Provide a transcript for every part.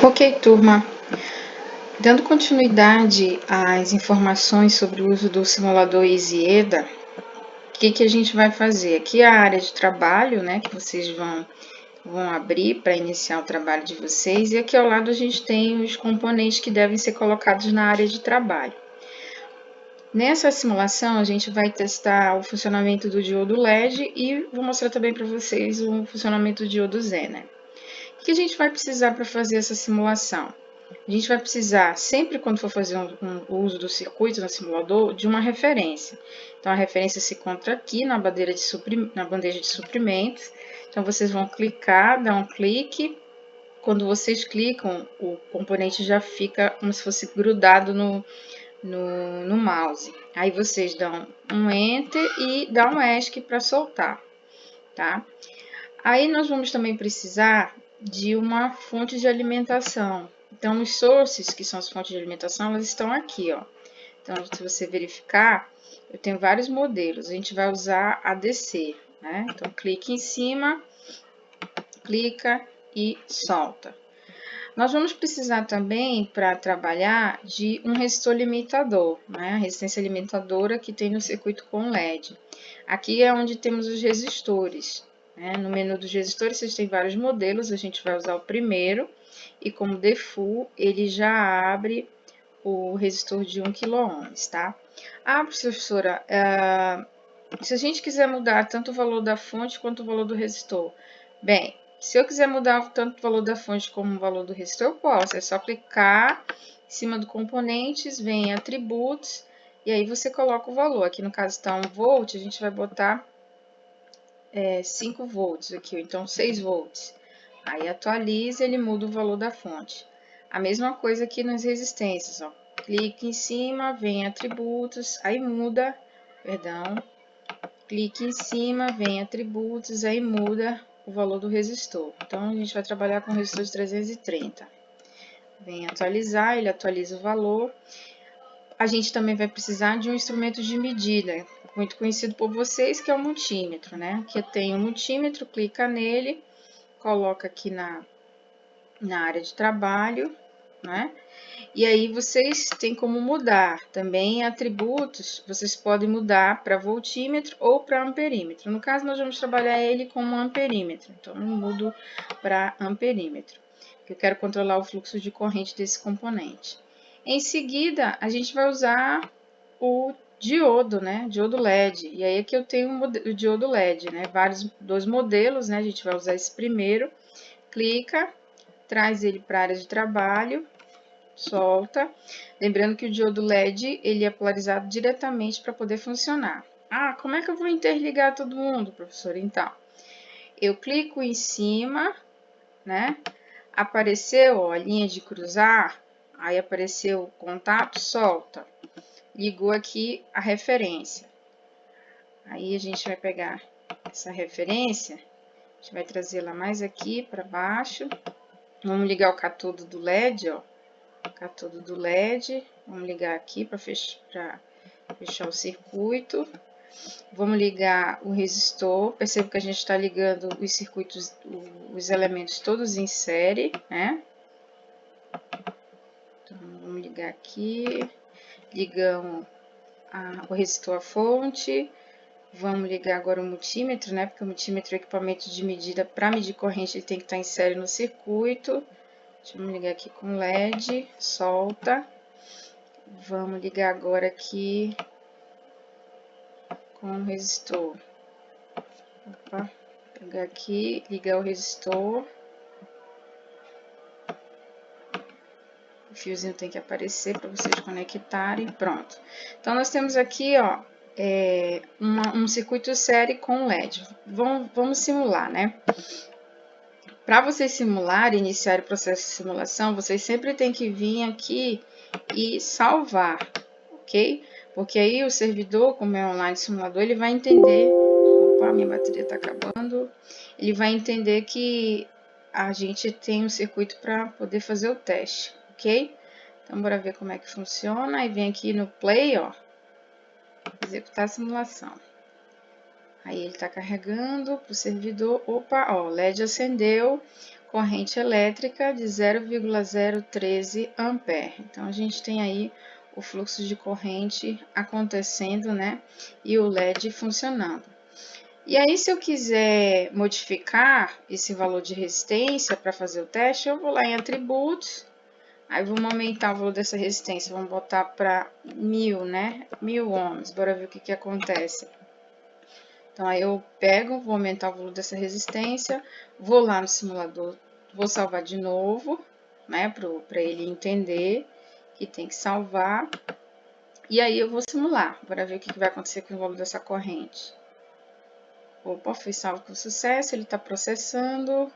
Ok, turma. Dando continuidade às informações sobre o uso do simulador EasyEDA, o que a gente vai fazer? Aqui é a área de trabalho, né, que vocês vão abrir para iniciar o trabalho de vocês, e aqui ao lado a gente tem os componentes que devem ser colocados na área de trabalho. Nessa simulação, a gente vai testar o funcionamento do diodo LED e vou mostrar também para vocês o funcionamento do diodo Zener. O que a gente vai precisar para fazer essa simulação? A gente vai precisar, sempre quando for fazer o uso do circuito no simulador, de uma referência. Então, a referência se encontra aqui na bandeja de suprimentos. Então, vocês vão clicar, dar um clique. Quando vocês clicam, o componente já fica como se fosse grudado no mouse. Aí, vocês dão um Enter e dão um ESC para soltar, tá? Aí, nós vamos também precisar de uma fonte de alimentação. Então, os sources, que são as fontes de alimentação, elas estão aqui, ó. Então, se você verificar, eu tenho vários modelos. A gente vai usar a DC, né? Então, clique em cima, clica e solta. Nós vamos precisar também, para trabalhar, de um resistor limitador, né? A resistência limitadora que tem no circuito com LED. Aqui é onde temos os resistores, né? No menu dos resistores, vocês têm vários modelos, a gente vai usar o primeiro, e como default, ele já abre o resistor de 1 kΩ, tá? Ah, professora, se a gente quiser mudar tanto o valor da fonte quanto o valor do resistor, bem, se eu quiser mudar tanto o valor da fonte como o valor do resistor, eu posso. É só clicar em cima do componentes, vem em atributos, e aí você coloca o valor. Aqui no caso está 1 volt, a gente vai botar 5 volts aqui, ou então 6 volts. Aí atualiza, ele muda o valor da fonte. A mesma coisa aqui nas resistências, ó. Clique em cima, vem em atributos, aí muda, perdão. Clique em cima, vem em atributos, aí muda o valor do resistor. Então, a gente vai trabalhar com o resistor de 330. Vem atualizar, ele atualiza o valor. A gente também vai precisar de um instrumento de medida, muito conhecido por vocês, que é o multímetro, né? Aqui tem o multímetro, clica nele, coloca aqui na área de trabalho, né? E aí vocês têm como mudar também atributos, vocês podem mudar para voltímetro ou para amperímetro. No caso, nós vamos trabalhar ele como amperímetro, então eu mudo para amperímetro, porque eu quero controlar o fluxo de corrente desse componente. Em seguida, a gente vai usar o diodo, né? Diodo LED. E aí aqui eu tenho o diodo LED, né? Dois modelos, né? A gente vai usar esse primeiro. Clica, traz ele para a área de trabalho, solta. Lembrando que o diodo LED ele é polarizado diretamente para poder funcionar. Ah, como é que eu vou interligar todo mundo, professor? Então, eu clico em cima, né? Apareceu ó, a linha de cruzar, aí apareceu o contato, solta. Ligou aqui a referência. Aí a gente vai pegar essa referência, a gente vai trazê-la mais aqui para baixo. Vamos ligar o catodo do LED, ó. Catodo do LED. Vamos ligar aqui para fechar o circuito. Vamos ligar o resistor. Perceba que a gente está ligando os circuitos, os elementos todos em série, né? Então, vamos ligar aqui. Ligamos o resistor à fonte. Vamos ligar agora o multímetro, né? Porque o multímetro é o equipamento de medida para medir corrente, ele tem que estar em série no circuito. Vamos ligar aqui com LED, solta. Vamos ligar agora aqui com o resistor. Opa, pegar aqui, ligar o resistor. O fiozinho tem que aparecer para vocês conectarem. Pronto. Então, nós temos aqui, ó, um circuito série com LED. Vamos simular, né? Para vocês simularem, iniciar o processo de simulação, vocês sempre têm que vir aqui e salvar, ok? Porque aí o servidor, como é online simulador, ele vai entender... Opa, minha bateria está acabando. Ele vai entender que a gente tem um circuito para poder fazer o teste, ok? Então, bora ver como é que funciona. Aí vem aqui no Play, ó, executar a simulação. Aí ele está carregando para o servidor. Opa, ó, o LED acendeu. corrente elétrica de 0,013 ampere. Então, a gente tem aí o fluxo de corrente acontecendo, né? E o LED funcionando. E aí, se eu quiser modificar esse valor de resistência para fazer o teste, eu vou lá em atributos, aí vamos aumentar o valor dessa resistência, vamos botar para 1000, né? 1000 ohms, bora ver o que acontece. Então, aí eu pego, vou aumentar o valor dessa resistência, vou lá no simulador, vou salvar de novo, né? Para ele entender que tem que salvar. E aí eu vou simular, para ver o que vai acontecer com o valor dessa corrente. Opa, foi salvo com sucesso, ele está processando.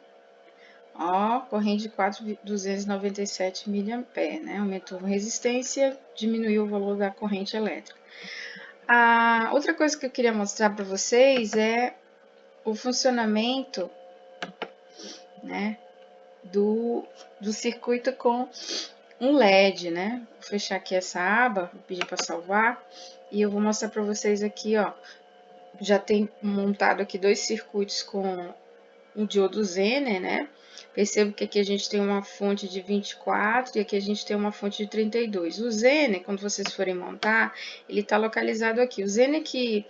Ó, corrente de 4.297 mA, né? Aumentou a resistência, diminuiu o valor da corrente elétrica. A outra coisa que eu queria mostrar para vocês é o funcionamento, né, do circuito com um LED, né? Vou fechar aqui essa aba, vou pedir para salvar e eu vou mostrar para vocês aqui, ó. Já tem montado aqui dois circuitos com um diodo Zener, né? Percebo que aqui a gente tem uma fonte de 24 e aqui a gente tem uma fonte de 32. O Zener, quando vocês forem montar, ele está localizado aqui. O Zener que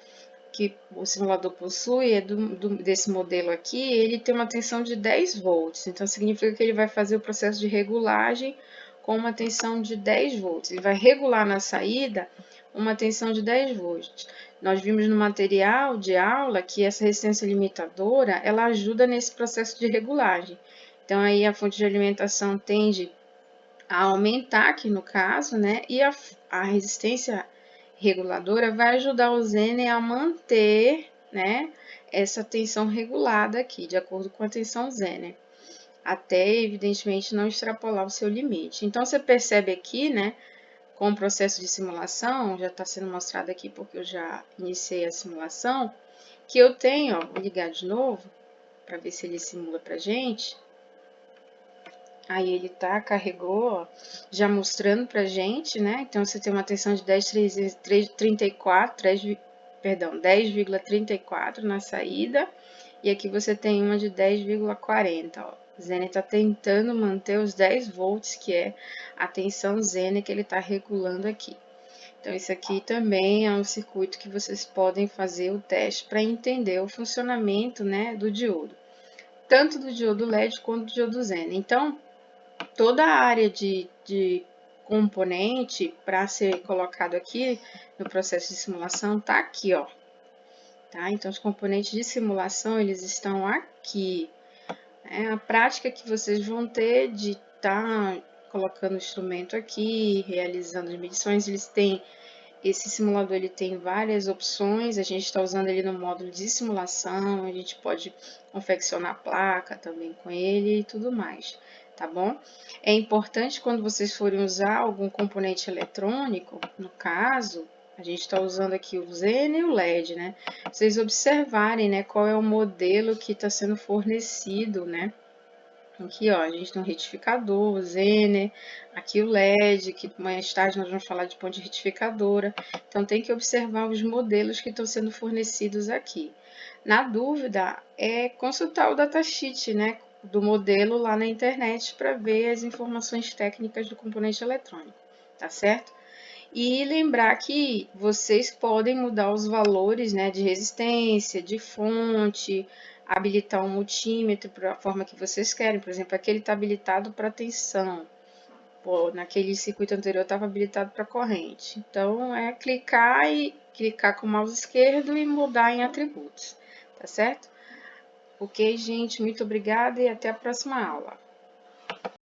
o simulador possui é desse modelo aqui, ele tem uma tensão de 10 volts. Então, significa que ele vai fazer o processo de regulagem com uma tensão de 10 volts. Ele vai regular na saída uma tensão de 10 volts. Nós vimos no material de aula que essa resistência limitadora, ela ajuda nesse processo de regulagem. Então, aí a fonte de alimentação tende a aumentar aqui no caso, né? E a resistência reguladora vai ajudar o Zener a manter, né, essa tensão regulada aqui, de acordo com a tensão Zener, até, evidentemente, não extrapolar o seu limite. Então, você percebe aqui, né, com o processo de simulação, já está sendo mostrado aqui porque eu já iniciei a simulação, que eu tenho, ó, vou ligar de novo, para ver se ele simula para gente. Aí ele tá, carregou, ó, já mostrando pra gente, né? Então, você tem uma tensão de 10,34 na saída. E aqui você tem uma de 10,40, ó. O Zener tá tentando manter os 10 volts, que é a tensão Zener que ele tá regulando aqui. Então, isso aqui também é um circuito que vocês podem fazer o teste para entender o funcionamento, né, do diodo. Tanto do diodo LED quanto do diodo Zener. Então, toda a área de componente para ser colocado aqui no processo de simulação tá aqui, ó. Tá? Então, os componentes de simulação, eles estão aqui. É a prática que vocês vão ter de estar colocando o instrumento aqui, realizando as medições, esse simulador ele tem várias opções, a gente está usando ele no módulo de simulação, a gente pode confeccionar placa também com ele e tudo mais, tá bom? É importante quando vocês forem usar algum componente eletrônico, no caso, a gente está usando aqui o Zener e o LED, né? Vocês observarem, né, qual é o modelo que está sendo fornecido, né? Aqui, ó, a gente tem um retificador, o Zener, aqui o LED, que mais tarde nós vamos falar de ponte retificadora. Então, tem que observar os modelos que estão sendo fornecidos aqui. Na dúvida, é consultar o datasheet, né, do modelo lá na internet para ver as informações técnicas do componente eletrônico, tá certo? E lembrar que vocês podem mudar os valores, né, de resistência, de fonte, habilitar um multímetro para a forma que vocês querem. Por exemplo, aquele está habilitado para tensão. Pô, naquele circuito anterior estava habilitado para corrente. Então, é clicar com o mouse esquerdo e mudar em atributos, tá certo? Ok, gente, muito obrigada e até a próxima aula.